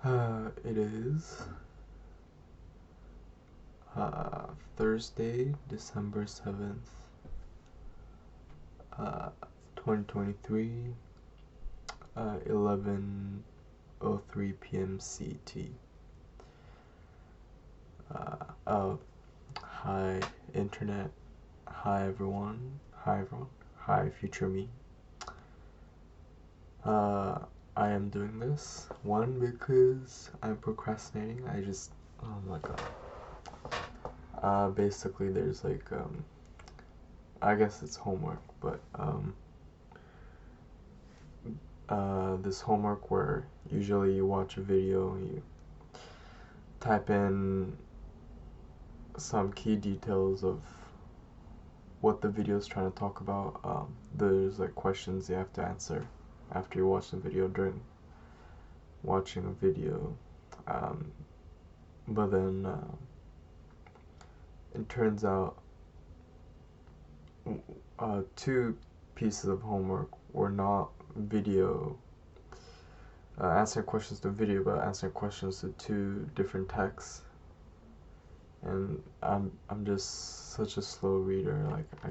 It is Thursday, December 7th, uh, 2023, 11:03 p.m. CT. Oh, hi, internet. Hi, everyone. Hi, everyone. Hi, future me. I am doing this, one, because I'm procrastinating. Oh my god. Basically, there's like, I guess it's homework, but, this homework where usually you watch a video, you type in some key details of what the video is trying to talk about. There's like questions you have to answer after you watch the video during watching a video. But then it turns out two pieces of homework were not video answering questions to video, but answering questions to two different texts. And I'm just such a slow reader. Like I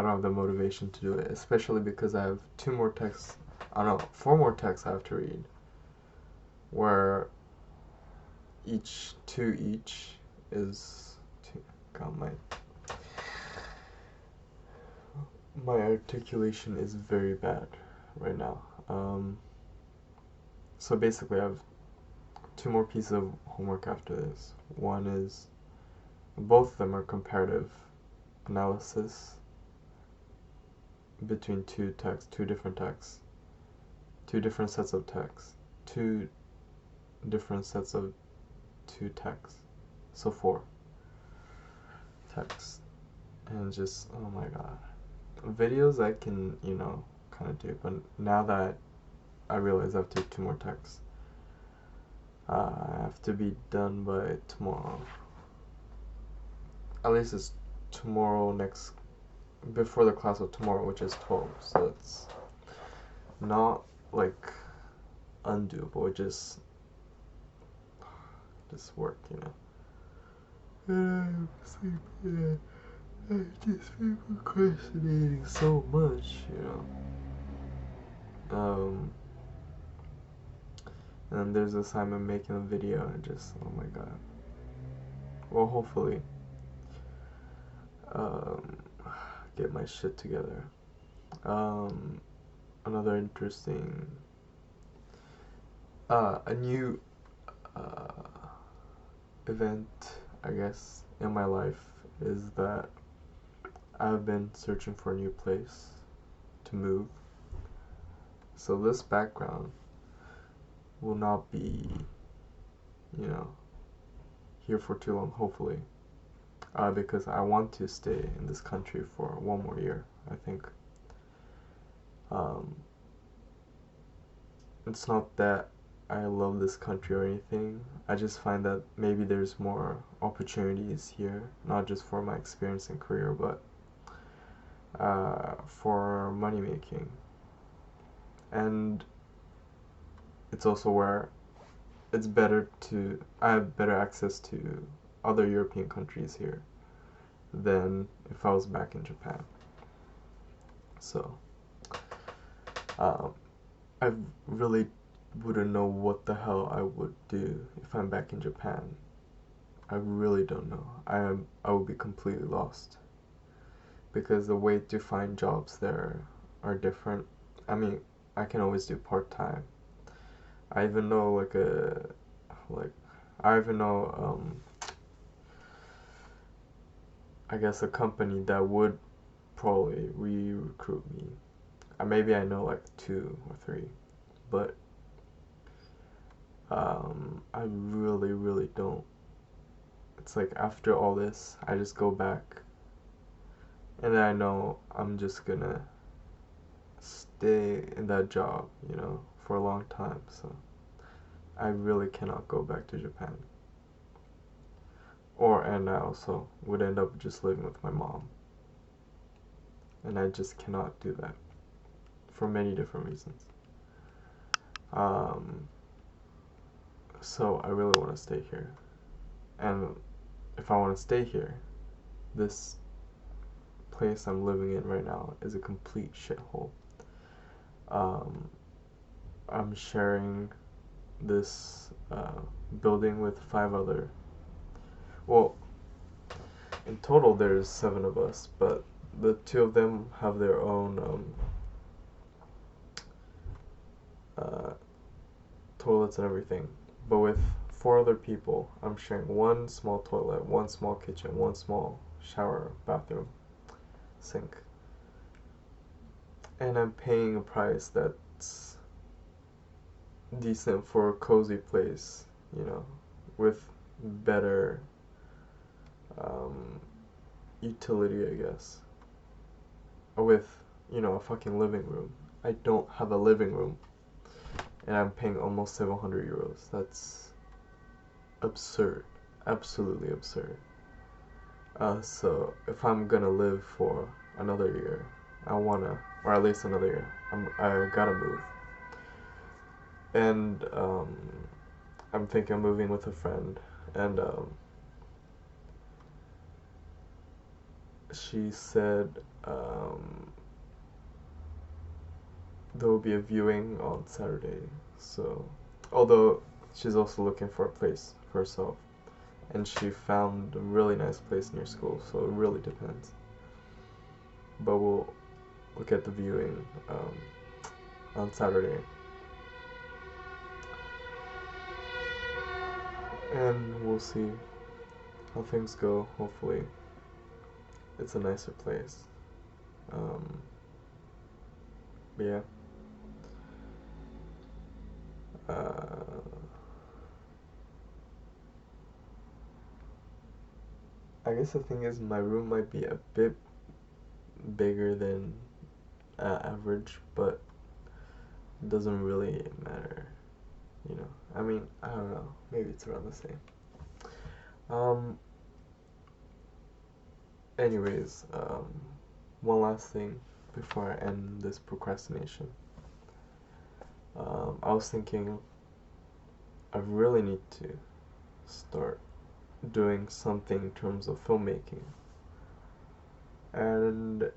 don't have the motivation to do it, especially because I have two more texts. I don't know, four more texts I have to read, where two each is two. God, my articulation is very bad right now. So basically, I have two more pieces of homework after this. One is, both of them are comparative analysis between two different texts, two different sets of texts, two different sets of two texts. So four texts. And just, oh my god. Videos I can, kind of do, but now that I realize I have to do two more texts, I have to be done by tomorrow. At least it's tomorrow before the class of tomorrow, which is 12, so it's not like undoable, just work, And I'm sleepy. I just been procrastinating so much, And there's assignment making a video, and just, oh my god. Well, hopefully, get my shit together. Another interesting, a new, event, I guess, in my life is that I've been searching for a new place to move. So this background will not be, here for too long, hopefully. Because I want to stay in this country for one more year, I think. It's not that I love this country or anything. I just find that maybe there's more opportunities here, not just for my experience and career, but for money making. And it's also where I have better access to other European countries here than if I was back in Japan. So, I really wouldn't know what the hell I would do if I'm back in Japan. I really don't know. I would be completely lost, because the way to find jobs there are different. I mean, I can always do part-time. I even know I guess a company that would probably re-recruit me. Maybe I know like two or three, but I really, really don't. It's like after all this, I just go back, and then I know I'm just gonna stay in that job, for a long time. So I really cannot go back to Japan. And I also would end up just living with my mom. And I just cannot do that for many different reasons. So I really want to stay here. And if I want to stay here, this place I'm living in right now is a complete shithole. Um, I'm sharing this building with 5 other. Well, in total there's 7 of us, but the 2 of them have their own toilets and everything. But with 4 other people, I'm sharing one small toilet, one small kitchen, one small shower, bathroom, sink. And I'm paying a price that's decent for a cozy place, with better utility, I guess. With, a fucking living room. I don't have a living room. And I'm paying almost 700 euros. That's absurd. Absolutely absurd. So if I'm gonna live for another year, or at least another year, I gotta move. And I'm thinking of moving with a friend, and she said there will be a viewing on Saturday. So, although she's also looking for a place for herself, and she found a really nice place near school, so it really depends. But we'll look at the viewing on Saturday. And we'll see how things go. Hopefully it's a nicer place. But yeah. I guess the thing is, my room might be a bit bigger than average, but it doesn't really matter, I mean, I don't know, maybe it's around the same. Anyways, one last thing before I end this procrastination. I was thinking I really need to start doing something in terms of filmmaking. And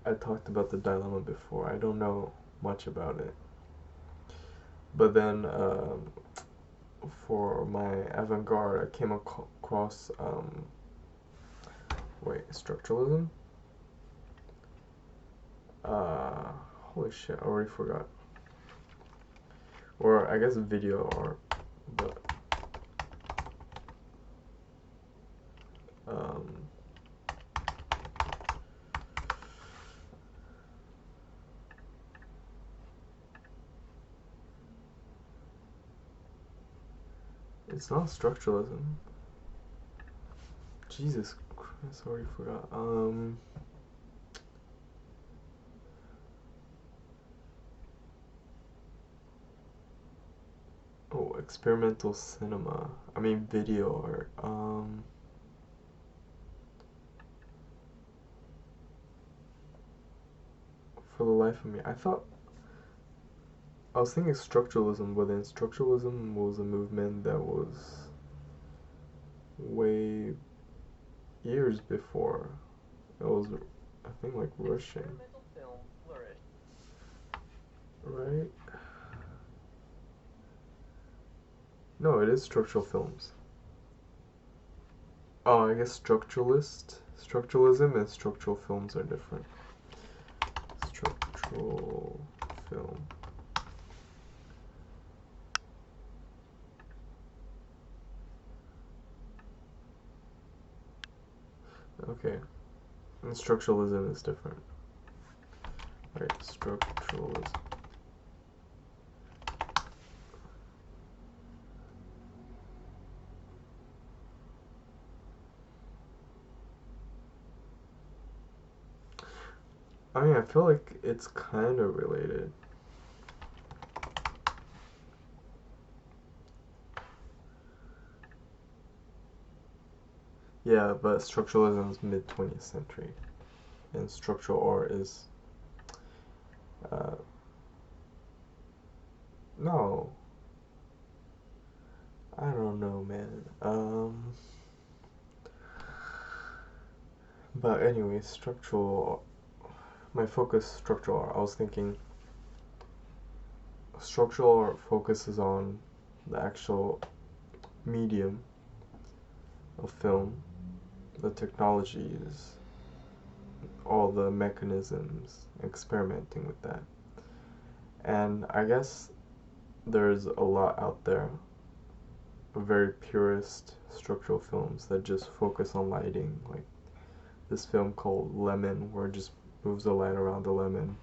I talked about the dilemma before. I don't know much about it. But then for my avant-garde, I came across structuralism? Holy shit, I already forgot. Or I guess video art, but it's not structuralism. Jesus Christ, I already forgot. Oh, experimental cinema. I mean video art. For the life of me, I was thinking structuralism, but then structuralism was a movement that was way years before. It was, I think, like Russian. Right? No, it is structural films. Oh, I guess structuralism and structural films are different. Structural film. Okay. And structuralism is different. Right, structuralism. I mean, I feel like it's kind of related. Yeah, but structuralism is mid-20th century, and structural art is no. But anyway, structural, my focus structural art. I was thinking structural art focuses on the actual medium of film, the technologies, all the mechanisms, experimenting with that. And I guess there's a lot out there, very purist structural films that just focus on lighting, like this film called Lemon, where it just moves the light around the lemon,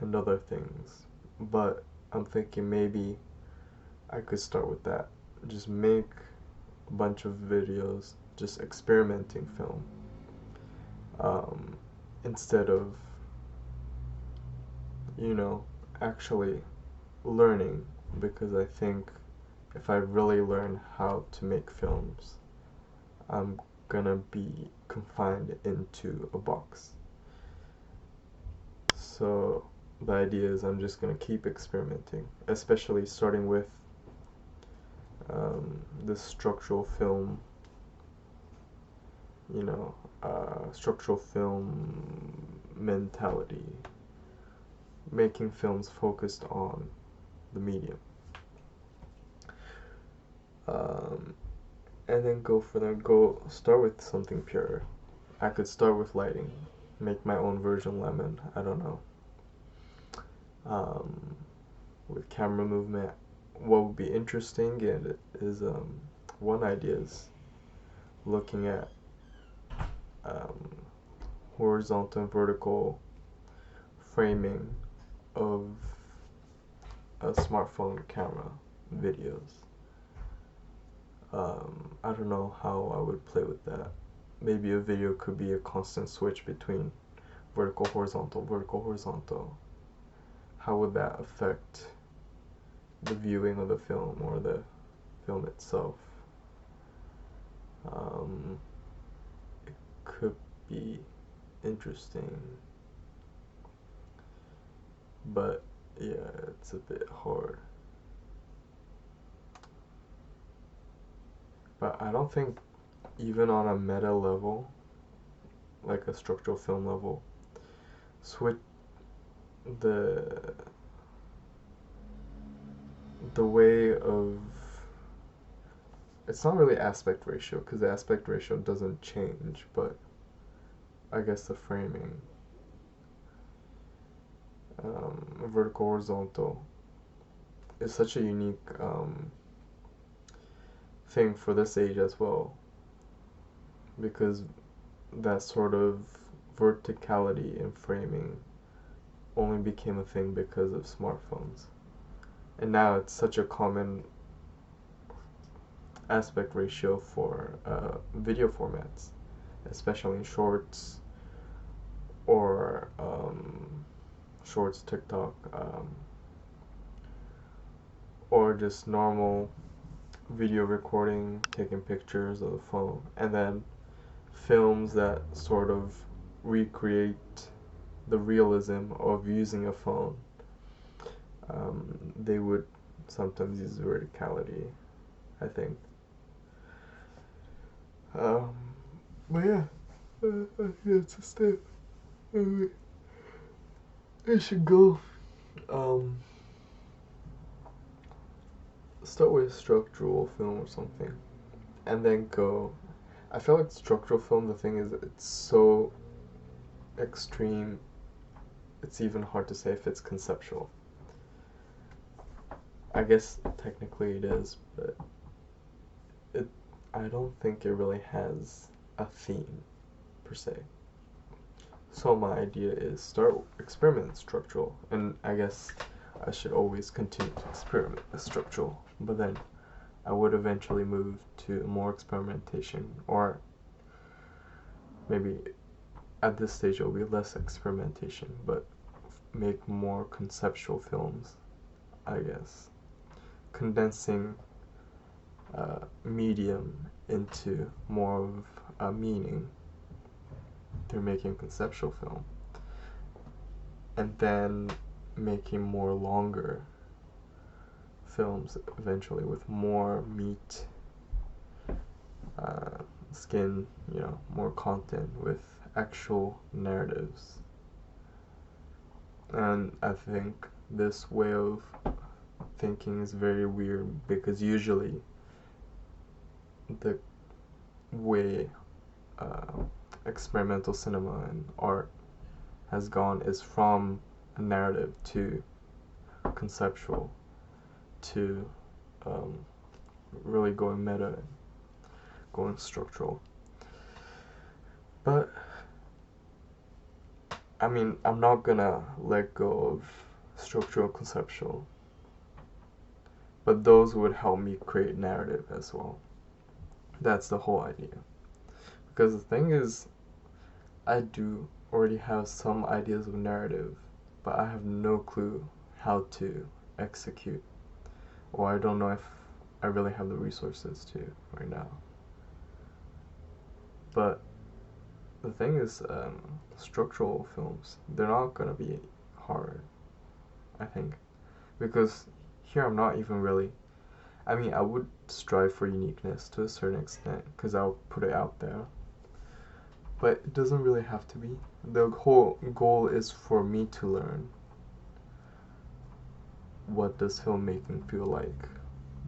and other things. But I'm thinking maybe I could start with that. Just make a bunch of videos, just experimenting film, instead of, actually learning, because I think if I really learn how to make films, I'm gonna be confined into a box. So the idea is I'm just gonna keep experimenting, especially starting with this structural film, structural film mentality, making films focused on the medium. And then go start with something pure. I could start with lighting, make my own version Lemon, I don't know. With camera movement, what would be interesting is one idea is looking at horizontal and vertical framing of a smartphone camera videos. I don't know how I would play with that. Maybe a video could be a constant switch between vertical, horizontal. How would that affect the viewing of the film or the film itself? It could be interesting, but yeah, it's a bit hard. But I don't think even on a meta level, like a structural film level, switch the way of, it's not really aspect ratio, because the aspect ratio doesn't change, but I guess the framing, vertical, horizontal, is such a unique thing for this age as well, because that sort of verticality in framing only became a thing because of smartphones, and now it's such a common aspect ratio for video formats, especially in shorts or shorts, TikTok, or just normal video recording, taking pictures of the phone, and then films that sort of recreate the realism of using a phone. They would sometimes use verticality, I think. But yeah, it's a step. I should go. Start with structural film or something, and then go. I feel like structural film, the thing is, it's so extreme, it's even hard to say if it's conceptual. I guess technically it is, but I don't think it really has a theme per se. So my idea is start experiment structural, and I guess I should always continue to experiment with structural, but then I would eventually move to more experimentation, or maybe at this stage it will be less experimentation, but make more conceptual films, I guess. Condensing medium into more of a meaning through making conceptual film, and then making more longer films eventually with more meat, skin, more content with actual narratives. And I think this way of thinking is very weird, because usually the way experimental cinema and art has gone is from a narrative to conceptual to really going meta and going structural. But I mean, I'm not gonna let go of structural conceptual, but those would help me create narrative as well. That's the whole idea. Because the thing is, I do already have some ideas of narrative, but I have no clue how to execute, or I don't know if I really have the resources to right now. But the thing is, structural films, they're not gonna be hard, I think, because here I'm not even really, I mean, I would strive for uniqueness to a certain extent, because I'll put it out there, but it doesn't really have to be. The whole goal is for me to learn, what does filmmaking feel like,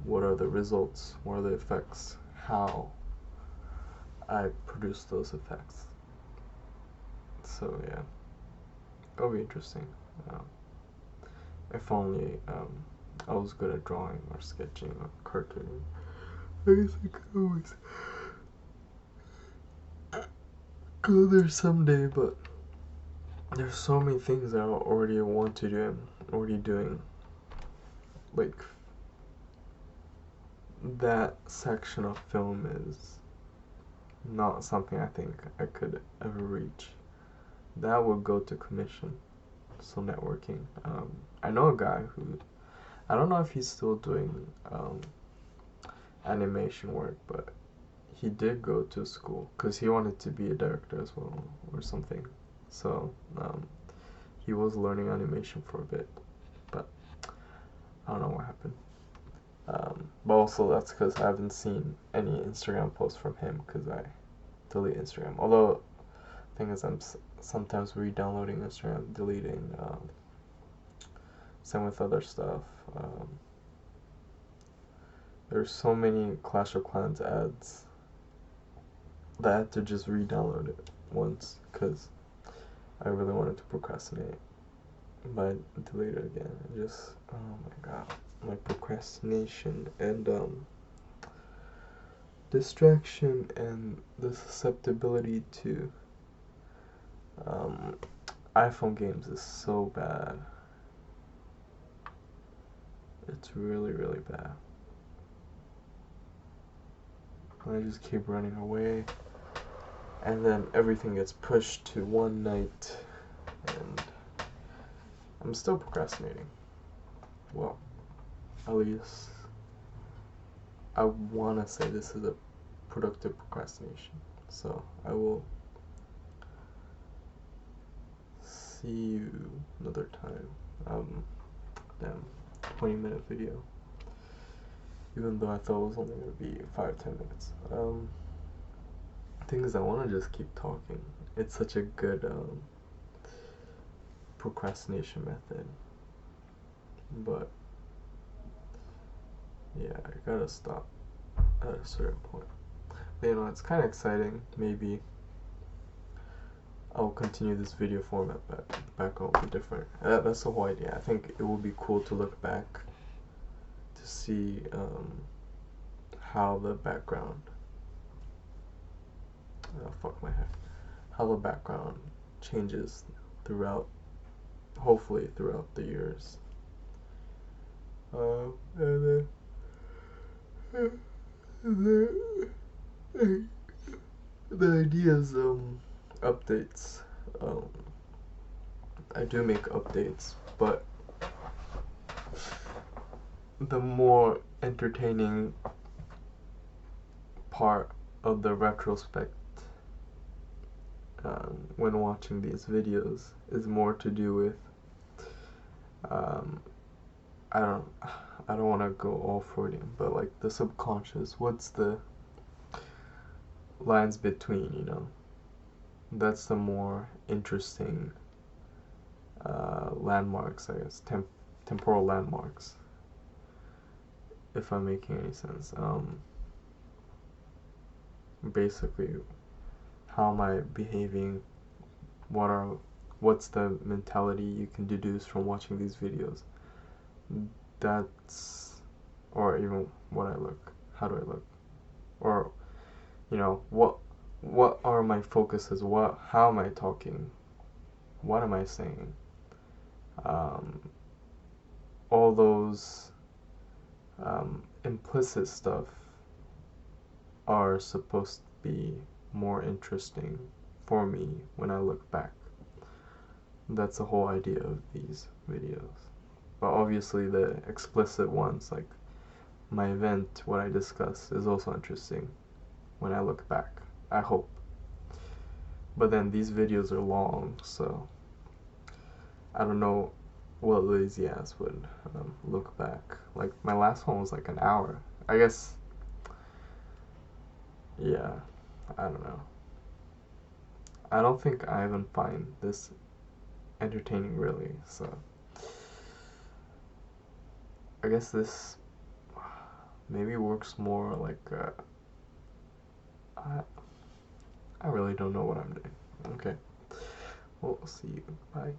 what are the results, what are the effects, how I produce those effects. So yeah, it'll be interesting. If only I was good at drawing or sketching or cartooning. I guess I could always go there someday, but there's so many things that I already want to do and already doing. Like, that section of film is not something I think I could ever reach. That would go to commission. So networking. I know a guy who, I don't know if he's still doing animation work, but he did go to school because he wanted to be a director as well or something. So he was learning animation for a bit, but I don't know what happened. But also that's because I haven't seen any Instagram posts from him because I delete Instagram. Although the thing is, I'm sometimes re-downloading Instagram, deleting, same with other stuff. There's so many Clash of Clans ads that I had to just re-download it once because I really wanted to procrastinate, but I deleted it again. Just, oh my god, like procrastination and distraction and the susceptibility to iPhone games is so bad. It's really, really bad. I just keep running away, and then everything gets pushed to one night, and I'm still procrastinating. Well, at least I want to say this is a productive procrastination. So I will see you another time. Damn, 20-minute video. Even though I thought it was only going to be 5-10 minutes. Thing is, I want to just keep talking. It's such a good procrastination method. But yeah, I gotta stop at a certain point. But, it's kind of exciting. Maybe I'll continue this video format, but the background will be different. That's the whole idea. I think it will be cool to look back to see how the background, how the background changes hopefully throughout the years. And then the idea is updates. I do make updates, but the more entertaining part of the retrospect when watching these videos is more to do with I don't want to go all Freudian, but like the subconscious. What's the lines between, you know. That's the more interesting landmarks, I guess, temporal landmarks, if I'm making any sense. Basically, how am I behaving? What's the mentality you can deduce from watching these videos? That's, or even what I look, how do I look, or you know, what are my focuses? How am I talking? What am I saying? All those implicit stuff are supposed to be more interesting for me when I look back. That's the whole idea of these videos. But obviously the explicit ones, like my event, what I discuss, is also interesting when I look back, I hope. But then these videos are long, so I don't know what lazy ass would look back. Like my last one was like an hour. I guess, yeah, I don't know. I don't think I even find this entertaining really, so I guess this maybe works more like I really don't know what I'm doing. Okay, we'll see you. Bye.